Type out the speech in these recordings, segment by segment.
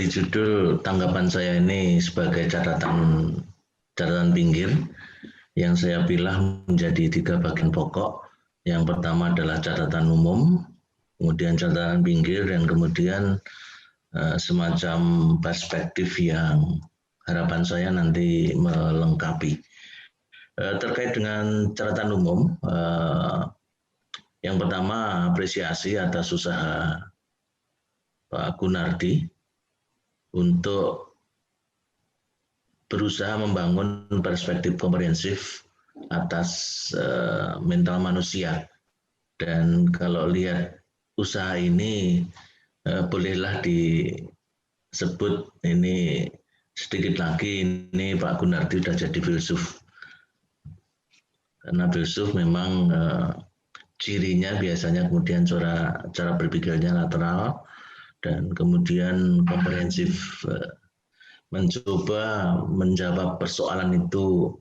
dari judul tanggapan saya ini sebagai catatan pinggir yang saya pilah menjadi 3 bagian pokok. Yang pertama adalah catatan umum, kemudian catatan pinggir, dan kemudian semacam perspektif yang harapan saya nanti melengkapi. Terkait dengan catatan umum, yang pertama apresiasi atas usaha Pak Gunardi untuk berusaha membangun perspektif komprehensif atas mental manusia. Dan kalau lihat usaha ini, bolehlah disebut ini sedikit lagi, ini Pak Gunardi sudah jadi filsuf. Karena filsuf memang cirinya biasanya kemudian cara berpikirnya lateral, dan kemudian komprehensif, mencoba menjawab persoalan itu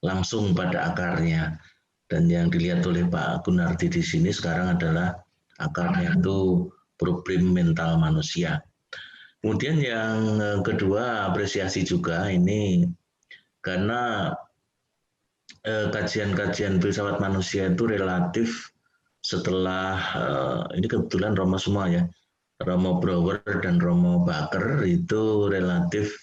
langsung pada akarnya. Dan yang dilihat oleh Pak Gunardi di sini sekarang adalah akarnya itu problem mental manusia. Kemudian yang kedua, apresiasi juga ini karena kajian-kajian filsafat manusia itu relatif setelah ini kebetulan Romo semua ya, Romo Brouwer dan Romo Baker itu relatif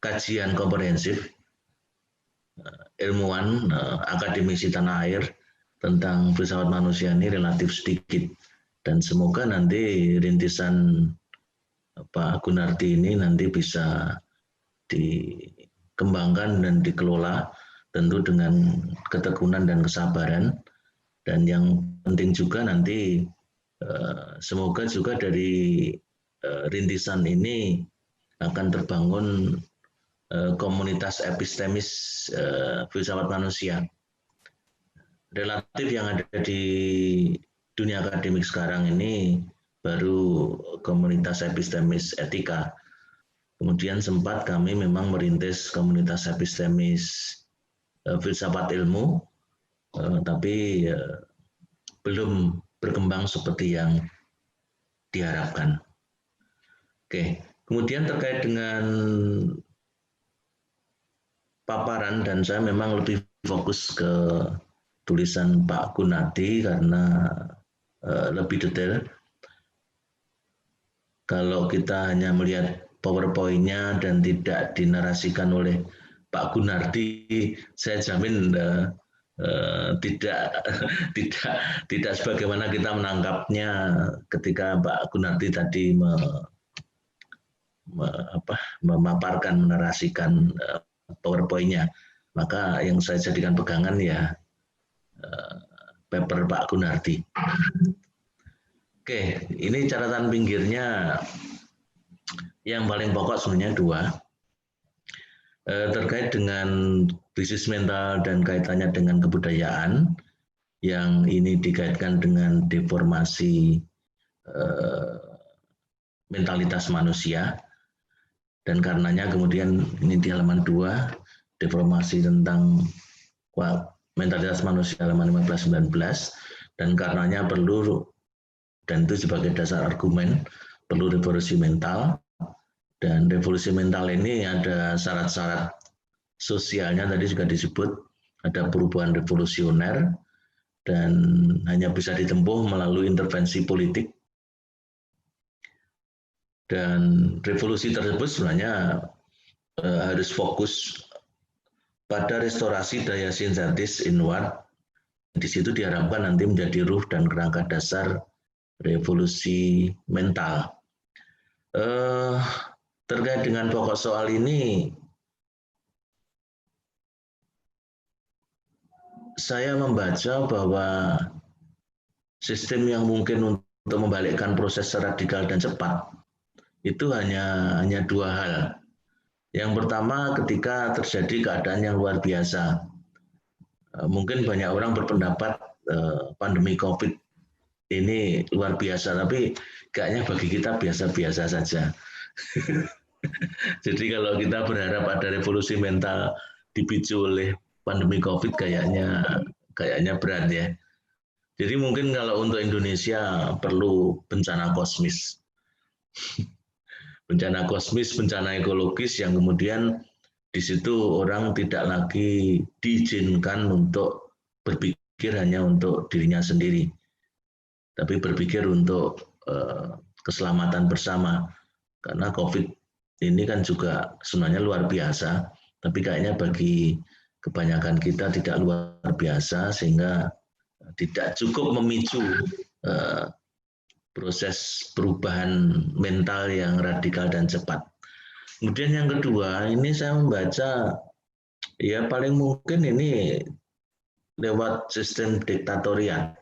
kajian komprehensif ilmuwan akademisi tanah air tentang filsafat manusia ini relatif sedikit, dan semoga nanti rintisan Pak Gunardi ini nanti bisa dikembangkan dan dikelola tentu dengan ketekunan dan kesabaran. Dan yang penting juga nanti semoga juga dari rintisan ini akan terbangun komunitas epistemis filsafat manusia. Relatif yang ada di dunia akademik sekarang ini baru komunitas epistemis etika. Kemudian sempat kami memang merintis komunitas epistemis filsafat ilmu, tapi belum berkembang seperti yang diharapkan. Oke, kemudian terkait dengan paparan, dan saya memang lebih fokus ke tulisan Pak Gunardi karena lebih detail. Kalau kita hanya melihat PowerPoint-nya dan tidak dinarasikan oleh Pak Gunardi, saya jamin tidak sebagaimana kita menangkapnya ketika Pak Gunardi tadi memaparkan, menarasikan PowerPoint-nya. Maka yang saya jadikan pegangan ya paper Pak Gunardi. Oke, ini catatan pinggirnya yang paling pokok sebenarnya 2. Terkait dengan bisnis mental dan kaitannya dengan kebudayaan, yang ini dikaitkan dengan deformasi mentalitas manusia. Dan karenanya kemudian ini di halaman 2, deformasi tentang mentalitas manusia halaman 15-19, dan karenanya perlu, dan itu sebagai dasar argumen, perlu revolusi mental. Dan revolusi mental ini ada syarat-syarat sosialnya, tadi juga disebut ada perubahan revolusioner, dan hanya bisa ditempuh melalui intervensi politik. Dan revolusi tersebut sebenarnya harus fokus pada restorasi daya sintetis inward. Di situ diharapkan nanti menjadi ruh dan kerangka dasar revolusi mental. Terkait dengan pokok soal ini, saya membaca bahwa sistem yang mungkin untuk membalikkan proses radikal dan cepat itu hanya 2 hal. Yang pertama, ketika terjadi keadaan yang luar biasa. Mungkin banyak orang berpendapat pandemi COVID ini luar biasa, tapi kayaknya bagi kita biasa-biasa saja. Jadi kalau kita berharap ada revolusi mental dipicu oleh pandemi COVID, kayaknya berat ya. Jadi mungkin kalau untuk Indonesia perlu bencana kosmis. Bencana kosmis, bencana ekologis yang kemudian di situ orang tidak lagi diizinkan untuk berpikir hanya untuk dirinya sendiri, tapi berpikir untuk keselamatan bersama. Karena COVID ini kan juga sebenarnya luar biasa, tapi kayaknya bagi kebanyakan kita tidak luar biasa sehingga tidak cukup memicu proses perubahan mental yang radikal dan cepat. Kemudian yang kedua, ini saya membaca ya paling mungkin ini lewat sistem diktatorial.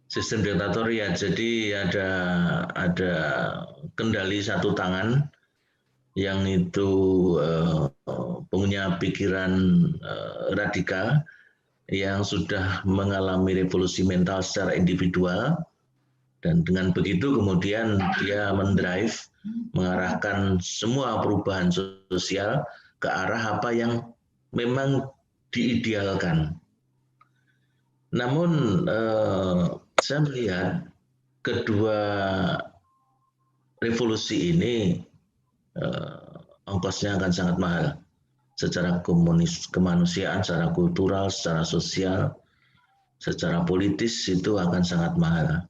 Sistem diktatorial, jadi ada kendali satu tangan yang itu punya pikiran radikal yang sudah mengalami revolusi mental secara individual, dan dengan begitu kemudian dia mendrive, mengarahkan semua perubahan sosial ke arah apa yang memang diidealkan. Namun saya melihat kedua revolusi ini ongkosnya akan sangat mahal. Secara kemanusiaan, secara kultural, secara sosial, secara politis itu akan sangat mahal.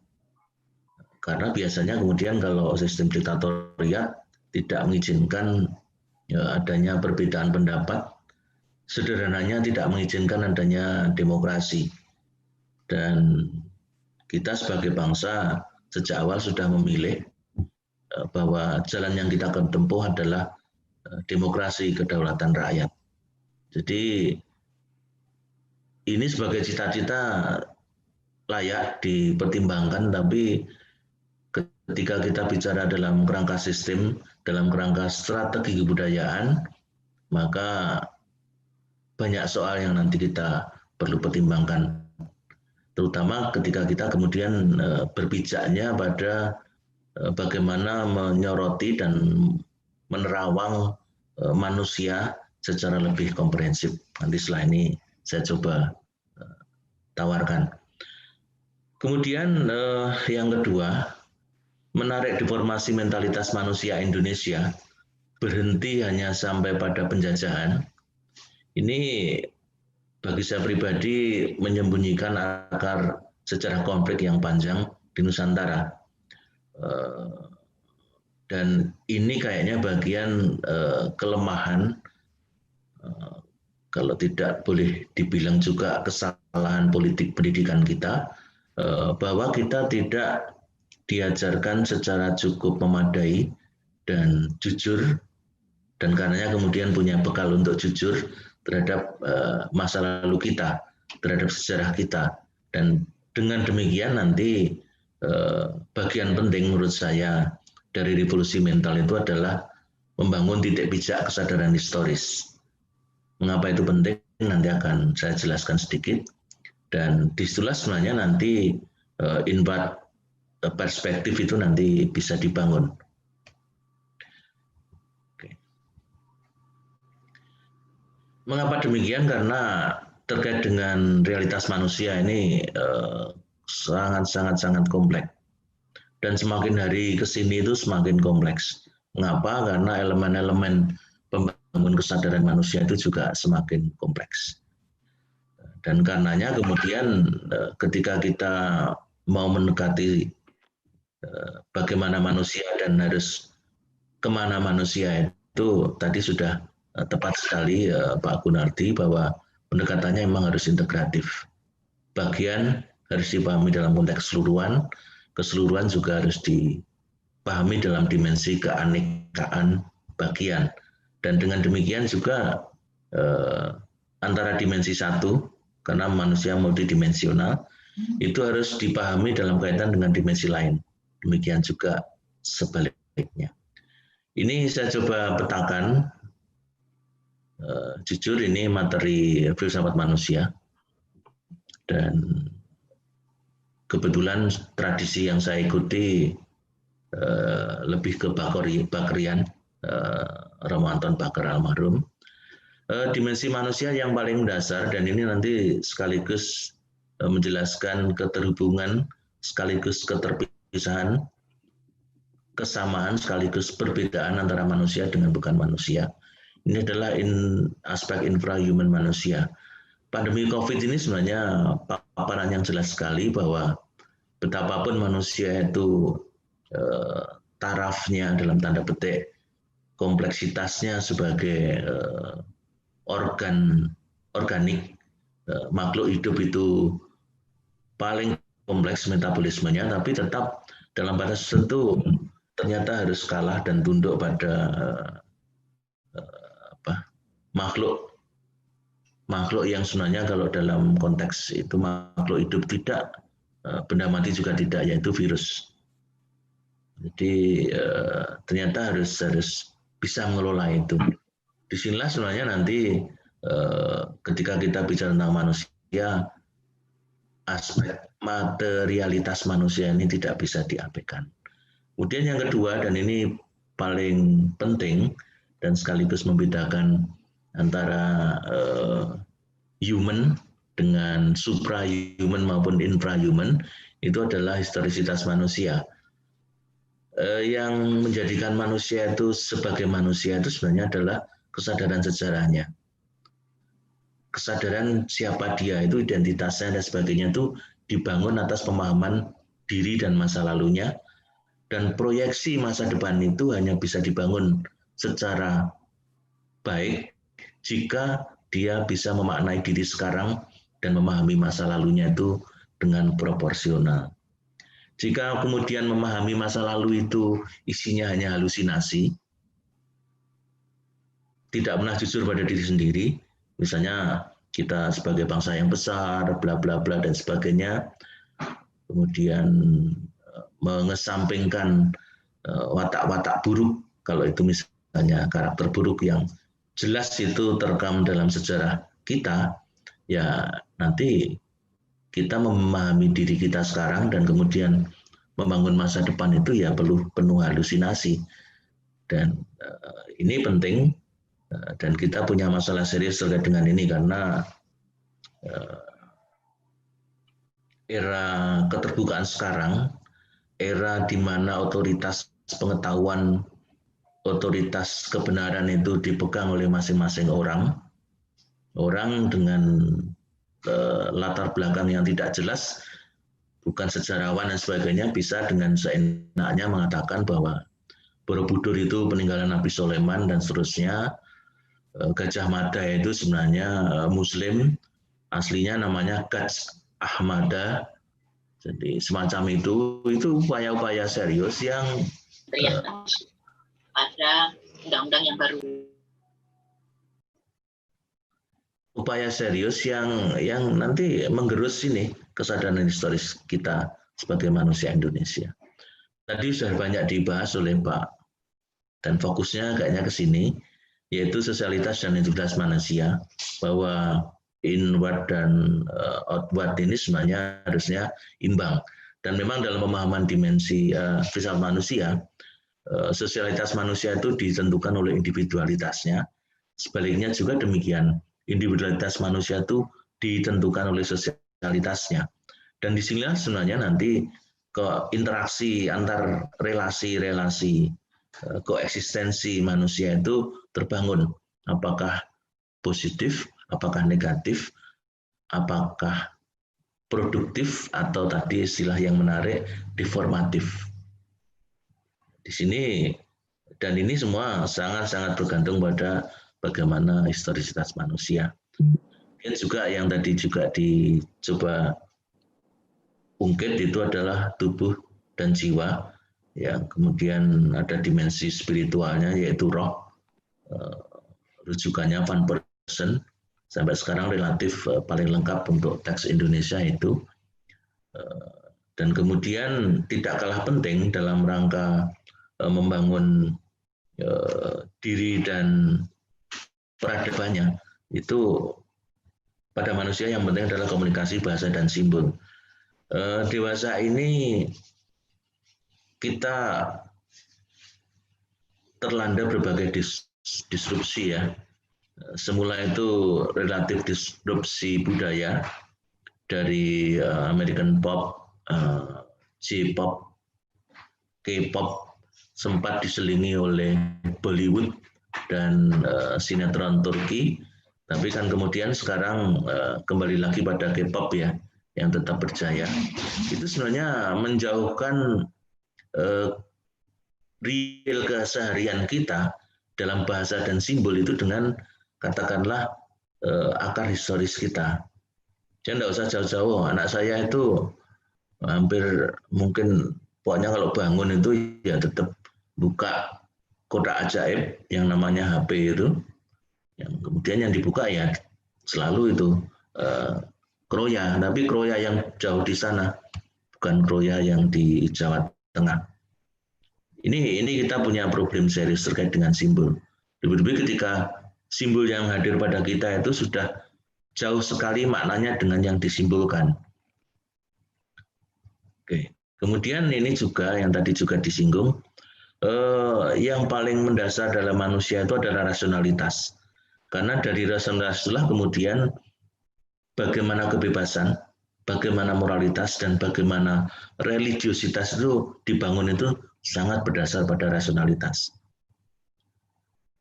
Karena biasanya kemudian kalau sistem diktatorial tidak mengizinkan adanya perbedaan pendapat, sederhananya tidak mengizinkan adanya demokrasi. Dan kita sebagai bangsa sejak awal sudah memilih bahwa jalan yang kita akan tempuh adalah demokrasi, kedaulatan rakyat. Jadi ini sebagai cita-cita layak dipertimbangkan, tapi ketika kita bicara dalam kerangka sistem, dalam kerangka strategi kebudayaan, maka banyak soal yang nanti kita perlu pertimbangkan. Terutama ketika kita kemudian berpijaknya pada bagaimana menyoroti dan menerawang manusia secara lebih komprehensif. Nanti setelah ini saya coba tawarkan. Kemudian yang kedua, menarik deformasi mentalitas manusia Indonesia berhenti hanya sampai pada penjajahan. Ini bagi saya pribadi menyembunyikan akar sejarah konflik yang panjang di Nusantara. Dan ini kayaknya bagian kelemahan, kalau tidak boleh dibilang juga kesalahan politik pendidikan kita, bahwa kita tidak diajarkan secara cukup memadai dan jujur, dan karenanya kemudian punya bekal untuk jujur terhadap masa lalu kita, terhadap sejarah kita. Dan dengan demikian nanti bagian penting menurut saya dari revolusi mental itu adalah membangun titik pijak kesadaran historis. Mengapa itu penting? Nanti akan saya jelaskan sedikit. Dan disitulah sebenarnya nanti inward perspektif itu nanti bisa dibangun. Oke. Mengapa demikian? Karena terkait dengan realitas manusia ini sangat kompleks. Dan semakin hari ke sini itu semakin kompleks. Mengapa? Karena elemen-elemen pembangun kesadaran manusia itu juga semakin kompleks. Dan karenanya kemudian ketika kita mau mendekati bagaimana manusia dan harus kemana manusia itu, tadi sudah tepat sekali Pak Gunardi bahwa pendekatannya memang harus integratif. Bagian harus dipahami dalam konteks keseluruhan juga harus dipahami dalam dimensi keanekaan bagian. Dan dengan demikian juga antara dimensi satu, karena manusia multidimensional, itu harus dipahami dalam kaitan dengan dimensi lain. Demikian juga sebaliknya. Ini saya coba petakan, jujur ini materi filsafat manusia, dan kebetulan tradisi yang saya ikuti lebih ke Bakrian, Romo Anton Bakar almarhum. Dimensi manusia yang paling dasar, dan ini nanti sekaligus menjelaskan keterhubungan sekaligus keterpisahan, kesamaan sekaligus perbedaan antara manusia dengan bukan manusia. Ini adalah aspek infrahuman manusia. Pandemi COVID ini sebenarnya paparan yang jelas sekali bahwa betapapun manusia itu tarafnya dalam tanda petik kompleksitasnya sebagai organik, makhluk hidup itu paling kompleks metabolismenya, tapi tetap dalam batas tertentu ternyata harus kalah dan tunduk pada makhluk yang sebenarnya kalau dalam konteks itu makhluk hidup tidak, benda mati juga tidak, yaitu virus. Jadi ternyata harus bisa mengelola itu. Disinilah sebenarnya nanti ketika kita bicara tentang manusia, aspek materialitas manusia ini tidak bisa diabaikan. Kemudian yang kedua, dan ini paling penting dan sekaligus membedakan antara human dengan suprahuman maupun infrahuman, itu adalah historisitas manusia. Yang menjadikan manusia itu sebagai manusia itu sebenarnya adalah kesadaran sejarahnya. Kesadaran siapa dia itu, identitasnya dan sebagainya itu dibangun atas pemahaman diri dan masa lalunya, dan proyeksi masa depan itu hanya bisa dibangun secara baik jika dia bisa memaknai diri sekarang dan memahami masa lalunya itu dengan proporsional. Jika kemudian memahami masa lalu itu isinya hanya halusinasi, tidak pernah jujur pada diri sendiri, misalnya kita sebagai bangsa yang besar, bla bla bla dan sebagainya, kemudian mengesampingkan watak-watak buruk, kalau itu misalnya karakter buruk yang jelas itu terekam dalam sejarah kita, ya nanti kita memahami diri kita sekarang dan kemudian membangun masa depan itu ya perlu penuh halusinasi. Dan ini penting, dan kita punya masalah serius terkait dengan ini karena era keterbukaan sekarang, era di mana otoritas pengetahuan, otoritas kebenaran itu dipegang oleh masing-masing orang dengan latar belakang yang tidak jelas, bukan sejarawan dan sebagainya, bisa dengan seenaknya mengatakan bahwa Borobudur itu peninggalan Nabi Sulaiman dan seterusnya. Gajah Mada itu sebenarnya Muslim, aslinya namanya Gaj Ahmada. Jadi semacam itu upaya-upaya serius yang pada undang-undang yang baru. Upaya serius yang nanti menggerus ini kesadaran historis kita sebagai manusia Indonesia. Tadi sudah banyak dibahas oleh Pak, dan fokusnya kayaknya ke sini, yaitu sosialitas dan integritas manusia, bahwa inward dan outward ini sebenarnya harusnya imbang. Dan memang dalam pemahaman dimensi filsafat manusia, sosialitas manusia itu ditentukan oleh individualitasnya. Sebaliknya juga demikian, individualitas manusia itu ditentukan oleh sosialitasnya. Dan disinilah sebenarnya nanti interaksi antar relasi-relasi, koeksistensi manusia itu terbangun. Apakah positif, apakah negatif, apakah produktif, atau tadi istilah yang menarik, deformatif. Di sini, dan ini semua sangat-sangat bergantung pada bagaimana historisitas manusia. Dan juga yang tadi juga dicoba ungkit itu adalah tubuh dan jiwa, yang kemudian ada dimensi spiritualnya yaitu roh, rujukannya Van Person, sampai sekarang relatif paling lengkap untuk teks Indonesia itu. Dan kemudian tidak kalah penting dalam rangka membangun diri dan peradabannya, itu pada manusia yang penting adalah komunikasi, bahasa, dan simbol. Dewasa ini kita terlanda berbagai disrupsi ya. Semula itu relatif disrupsi budaya, dari American pop, J-pop, K-pop sempat diselingi oleh Bollywood dan sinetron Turki, tapi kan kemudian sekarang kembali lagi pada K-pop ya, yang tetap berjaya. Itu sebenarnya menjauhkan real keseharian kita dalam bahasa dan simbol itu dengan katakanlah akar historis kita. Jadi tidak usah jauh-jauh. Anak saya itu hampir mungkin pokoknya kalau bangun itu ya tetap buka kotak ajaib yang namanya HP itu. Yang kemudian yang dibuka ya selalu itu kroya, tapi kroya yang jauh di sana, bukan kroya yang di Jawa Tengah. Ini kita punya problem serius terkait dengan simbol. Lebih-lebih ketika simbol yang hadir pada kita itu sudah jauh sekali maknanya dengan yang disimbolkan. Oke. Kemudian ini juga yang tadi juga disinggung, yang paling mendasar dalam manusia itu adalah rasionalitas. Karena dari rasionalitas itulah kemudian bagaimana kebebasan, bagaimana moralitas, dan bagaimana religiositas itu dibangun itu sangat berdasar pada rasionalitas.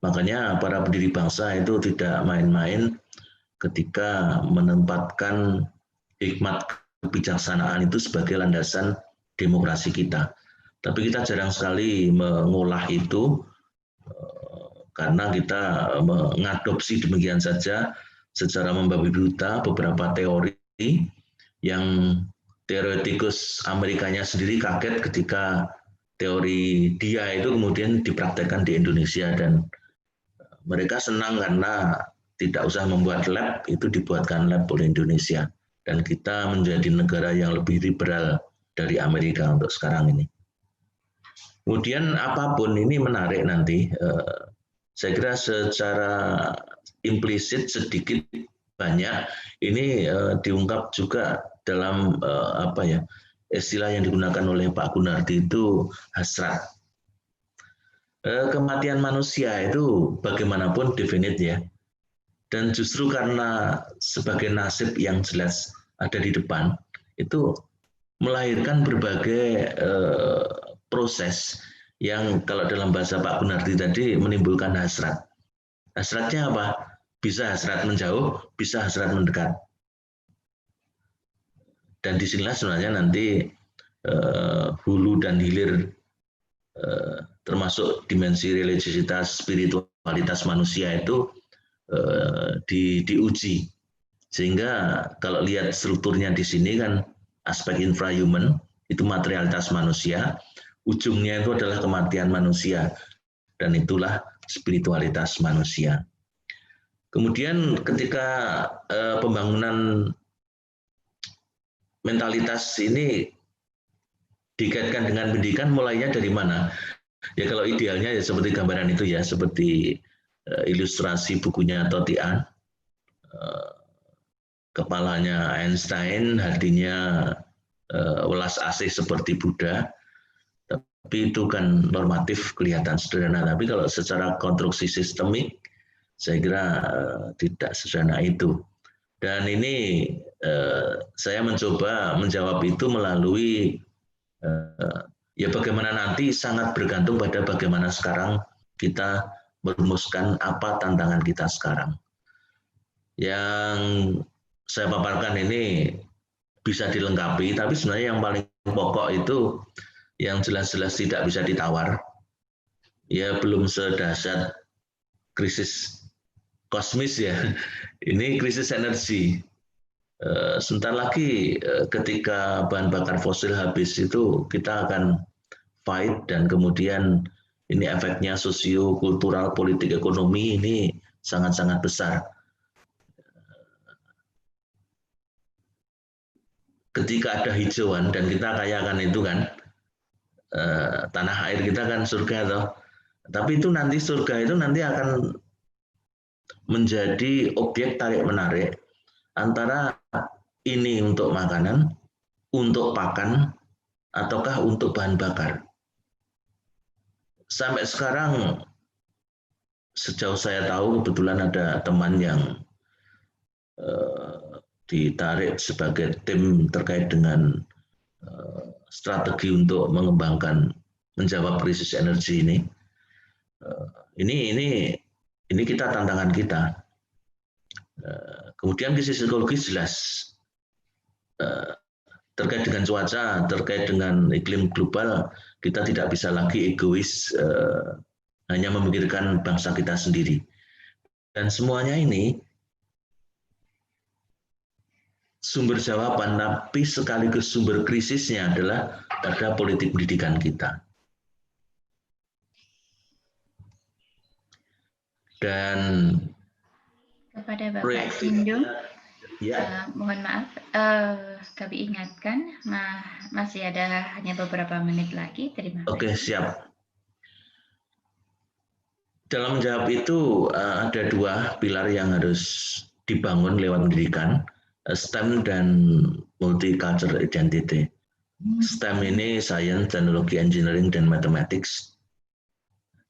Makanya para pendiri bangsa itu tidak main-main ketika menempatkan hikmat kebijaksanaan itu sebagai landasan demokrasi kita. Tapi kita jarang sekali mengolah itu karena kita mengadopsi demikian saja secara membabi buta beberapa teori yang teoretikus Amerikanya sendiri kaget ketika teori dia itu kemudian dipraktekkan di Indonesia, dan mereka senang karena tidak usah membuat lab, itu dibuatkan lab oleh Indonesia. Dan kita menjadi negara yang lebih liberal dari Amerika untuk sekarang ini. Kemudian apapun ini menarik nanti, saya kira secara implisit sedikit banyak ini diungkap juga dalam istilah yang digunakan oleh Pak Gunardi itu hasrat. Kematian manusia itu bagaimanapun definite ya. Dan justru karena sebagai nasib yang jelas ada di depan, itu melahirkan berbagai proses yang kalau dalam bahasa Pak Gunardi tadi menimbulkan hasrat. Hasratnya apa? Bisa hasrat menjauh, bisa hasrat mendekat. Dan disinilah sebenarnya nanti hulu dan hilir termasuk dimensi religiositas, spiritualitas manusia itu diuji. Sehingga kalau lihat strukturnya di sini kan aspek infrahuman itu materialitas manusia, ujungnya itu adalah kematian manusia, dan itulah spiritualitas manusia. Kemudian ketika pembangunan mentalitas ini dikaitkan dengan pendidikan, mulainya dari mana? Ya kalau idealnya ya seperti gambaran itu ya, seperti ilustrasi bukunya Totian, kepalanya Einstein, hatinya welas asih seperti Buddha. Tapi itu kan normatif, kelihatan sederhana. Tapi kalau secara konstruksi sistemik, saya kira tidak sederhana itu. Dan ini saya mencoba menjawab itu melalui ya bagaimana nanti sangat bergantung pada bagaimana sekarang kita merumuskan apa tantangan kita sekarang. Yang saya paparkan ini bisa dilengkapi, tapi sebenarnya yang paling pokok itu yang jelas-jelas tidak bisa ditawar. Ya belum sedahsyat krisis kosmis ya, ini krisis energi. Sebentar lagi ketika bahan bakar fosil habis itu kita akan fight, dan kemudian ini efeknya sosio, kultural, politik, ekonomi ini sangat-sangat besar. Ketika ada hijauan dan kita kayakan itu kan, tanah air kita kan surga toh. Tapi itu nanti surga itu nanti akan menjadi objek tarik-menarik antara ini untuk makanan, untuk pakan, ataukah untuk bahan bakar. Sampai sekarang, sejauh saya tahu, kebetulan ada teman yang ditarik sebagai tim terkait dengan strategi untuk mengembangkan menjawab krisis energi ini. Ini kita tantangan kita. Kemudian krisis ekologis jelas terkait dengan cuaca, terkait dengan iklim global, kita tidak bisa lagi egois hanya memikirkan bangsa kita sendiri. Dan semuanya ini sumber jawaban, tapi sekaligus sumber krisisnya adalah pada politik pendidikan kita. Dan kepada Bapak Sindung, ya. Mohon maaf, kami ingatkan masih ada hanya beberapa menit lagi. Terima kasih. Oke, siap. Dalam menjawab itu ada dua pilar yang harus dibangun lewat pendidikan, STEM dan multicultural identity. STEM ini Science, Teknologi, Engineering, dan Mathematics.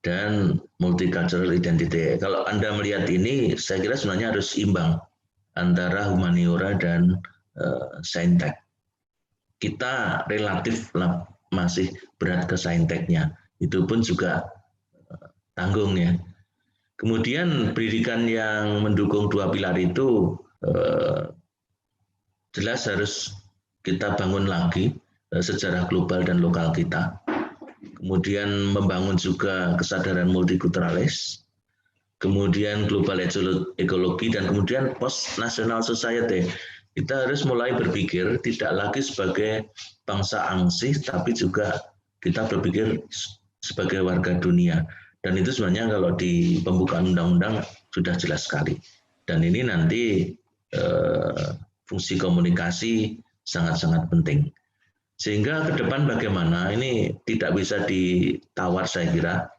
Dan multicultural identity. Kalau Anda melihat ini, saya kira sebenarnya harus imbang antara humaniora dan saintek. Kita relatif masih berat ke sainteknya. Itu pun juga tanggung ya. Kemudian pendidikan yang mendukung dua pilar itu jelas harus kita bangun lagi sejarah global dan lokal kita. Kemudian membangun juga kesadaran multikulturalis, kemudian global ekologi, dan kemudian post national society. Kita harus mulai berpikir tidak lagi sebagai bangsa angsih, tapi juga kita berpikir sebagai warga dunia. Dan itu sebenarnya kalau di pembukaan undang-undang sudah jelas sekali. Dan ini nanti fungsi komunikasi sangat-sangat penting. Sehingga ke depan bagaimana, ini tidak bisa ditawar saya kira,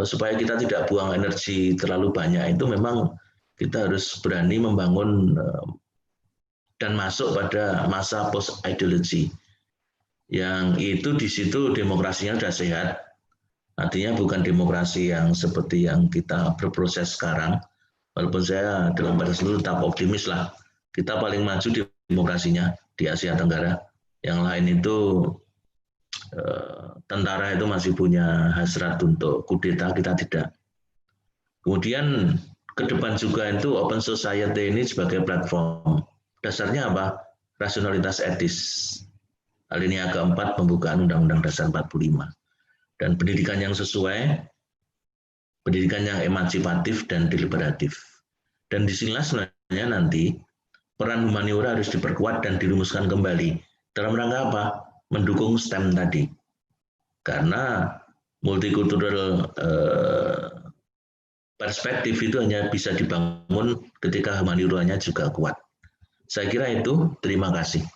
supaya kita tidak buang energi terlalu banyak, itu memang kita harus berani membangun dan masuk pada masa post ideology. Yang itu di situ demokrasinya sudah sehat, artinya bukan demokrasi yang seperti yang kita berproses sekarang, walaupun saya dalam batas dulu tetap optimis lah, kita paling maju di demokrasinya di Asia Tenggara. Yang lain itu tentara itu masih punya hasrat untuk kudeta, kita tidak. Kemudian ke depan juga itu open society ini sebagai platform. Dasarnya apa? Rasionalitas etis. Alinea keempat pembukaan Undang-Undang Dasar 45. Dan pendidikan yang sesuai, pendidikan yang emansipatif dan deliberatif. Dan disinilah sebenarnya nanti peran humaniora harus diperkuat dan dirumuskan kembali. Dalam rangka apa? Mendukung STEM tadi. Karena multikultural perspektif itu hanya bisa dibangun ketika humanioranya juga kuat. Saya kira itu. Terima kasih.